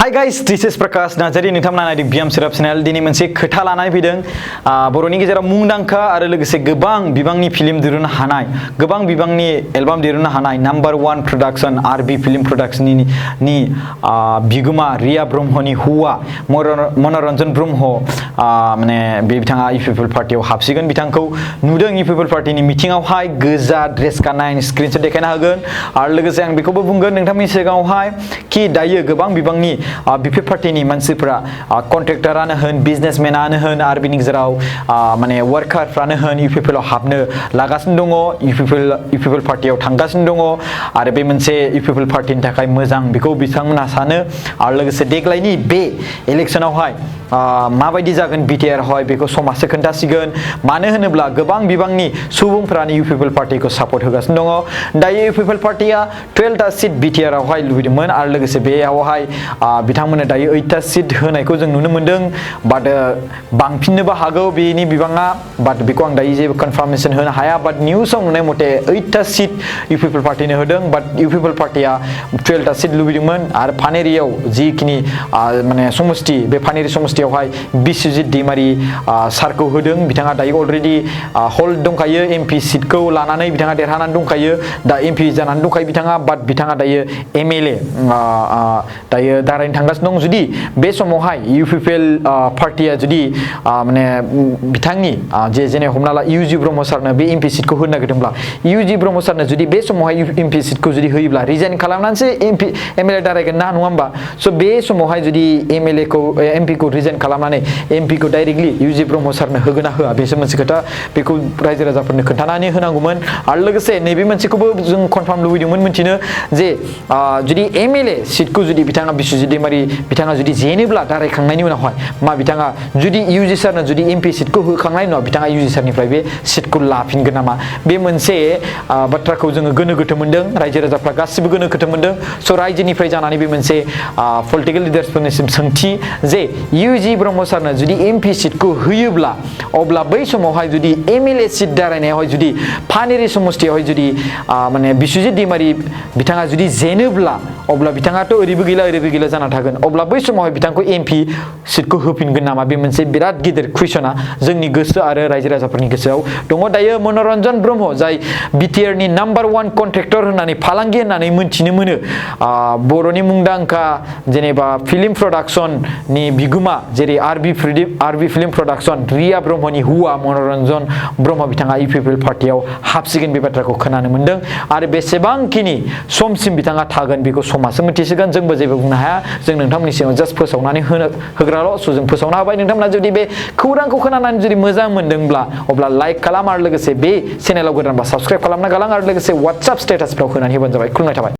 Hi guys, this is Prakash Nazari नोंथांमोना नायदों बियाम सिराप चेनेल दिनै मोनसे खोथा लानानै फैदों बर'नि गेजेराव मुंदांखा आरो लोगोसे गोबां बिबांनि फिल्म दिरुननो हानाय गोबां बिबांनि एलबाम दिरुननो हानाय नाम्बार 1 प्रोडक्शन आरबी फिल्म प्रोडक्शननि बिगोमा रिया ब्रह्मनि हौवा मनरन्जन ब्रह्म माने बे बिथाङा इउपिपिएल पार्टियाव हाबसिगोन बिथांखौ नुदों इउपिपिएल पार्टिनि मिटिंआवहाय गोजा ड्रेस गाननाय स्क्रिनशट देखायना होगोन आरो लोगोसे आं बेखौबो बुंगोन नोंथांनि सिगाङावहाय कि दायो गोबां बिबांनि बिपि पार्टिनि मानसिफोरा कन्ट्रेक्टरानो होन बिजनेसमेनानो होन आरो बिनि गेजेराव माने वर्कारफ्रानो होन इउपिपिएलआव हाबनो लागासिनो दङ इउपिपिएल पार्टियाव थांगासिनो दङ आरो बे मोनसे इउपिपिएल पार्टिनि थाखाय मोजां बेखौ बिथांमोनहा सानो आरो लोगोसे देग्लायनि बे इलेक्शनावहाय माबायदि जागोन बिटिआरआवहाय बेखौ समाजसो खोन्थासिगोन मानो होनोब्ला गोबां बिबांनि सुबुंफ्रानो इउपिपिएल पार्टिखौ सापर्ट होगासिनो दङ दायो इउपिपिएल पार्टिया 12टा सिट बिटिआरआवहाय लुबैदोंमोन आरो लोगोसे बेयावहाय बिथांमोननो दायो 8टा सिट होनायखौ जों नुनो मोन्दों बाट बांफिननोबो हागौ बेनि बिबाङा बाट बेखौ आं दायो जेबो कनफार्मेशन होनो हाया बाट निउसाव नुनाय मथे 8टा सिट इउपिपिएल पार्टिनो होदों बाट इउपिपिएल पार्टिया 12टा सिट लुबैदोंमोन आरो पानेरियाव जिखिनि माने समष्टि बे पानेरि समष्टियावहाय बिस्वजित दैमारी सारखौ होदों बिथाङा दायो अलरेडि हल्ड दंखायो एमपि सिटखौ लानानै बिथाङा देरहानानै दंखायो दा एमपि जानानै दंखायो बिथाङा बाट बिथाङा दायो एमएलए दायो दारायनो थांगासिनो दं जुदि बे समावहाय इउपिपिएल पार्टिया जुदि माने बिथांनि जेने हमना ला इउजि ब्रह्म सारनो बे एमपि सिटखौ होनो नागिरदोंब्ला इउजि ब्रह्म सारनो जुदि बे समावहाय एमपि सिटखौ जुदि होयोब्ला रिजाइन खालामनानैसो एमएलए दारायगोन ना नङा होमबा स' बे समावहाय जुदि एमएलएखौ एमपिखौ रिजाइन खालामनानै एमपिखौ डाइरेक्टलि इउजि ब्रह्म सारनो होगोन ना होआ बेसो मोनसे खोथा बेखौ रायजो राजाफोरनो खोन्थानानै होनांगौमोन आरो लोगोसे नैबे मोनसेखौबो जों कनफार्म लुबैदोंमोन मिथिनो जे जुदि एमएलए सिटखौ जुदि बिथाङा बिस्वजित दैमारी बिथाङा जुदि जेनोब्ला दारायखांनायनि उनावहाय बिथाङा जुदि इउजि सारनो जुदि एमपि सिटखौ होखांनायनि उनाव बिथाङा इउजि सारनिफ्राय बे सिटखौ लाफिनगोन नामा बे मोनसे बाथ्राखौ जोङो गोनो गोथो मोन्दों रायजो राजाफ्रा गासिबो गोनो गोथो मोन्दों स' रायजोनिफ्राय जानानै बे मोनसे पलिटिकेल लिडार्सफोरनिसिम सोंथि जे इउजि ब्रह्म सारनो जुदि एमपि सिटखौ होयोब्ला अब्ला बै समावहाय जुदि एमएलए सिट दारायनायावहाय जुदि पानेरि समष्टियावहाय जुदि माने बिस्वजित दैमारी बिथाङा जुदि जेनोब्ला अब्ला बिथाङाथ' ओरैबो गैला जाना थागोन अब्ला बै समावहाय बिथांखौ एमपि सिटखौ होफिनगोन नामा बे मोनसे बिराद गिदिर कुइसना जोंनि गोसो आरो रायजो राजाफोरनि गोसोआव दङ दायो मनरन्जन ब्रह्म जाय बिटिआरनि नाम्बार 1 कन्ट्रेक्टर होननानै फालांगि होननानै मोनथिनो मोनो बर'नि मुंदांखा जेनेबा फिल्म प्रडाक्शननि बिगोमा जेरै आरबी फिल्म प्रडाक्शन रिया ब्रह्मनि हौवा मनरन्जन ब्रह्म बिथाङा इउपिपिएल पार्टियाव हाबसिगोन बे बाथ्राखौ खोनानो मोन्दों आरो बेसेबांखिनि समसिम बिथाङा थागोन बेखौ समाजसो मिथिसिगोन जोंबो जेबो बुंनो हाया जों नोंथांमोननि सिगाङाव जास्ट फोसावनानै होग्राल' स' जों फोसावना होबाय नोंथांमोना जुदि बे खौरांखौ खोनानानै जुदि मोजां मोनदोंब्ला अब्ला लाइक खालाम आरो लोगोसे बे चेनेलाव गोदानबा साबस्क्राइब खालामना गालां आरो लोगोसे वाट्सएप स्टेटासफ्राव होनानै होबानो जाबाय खुलुमनाय थाबाय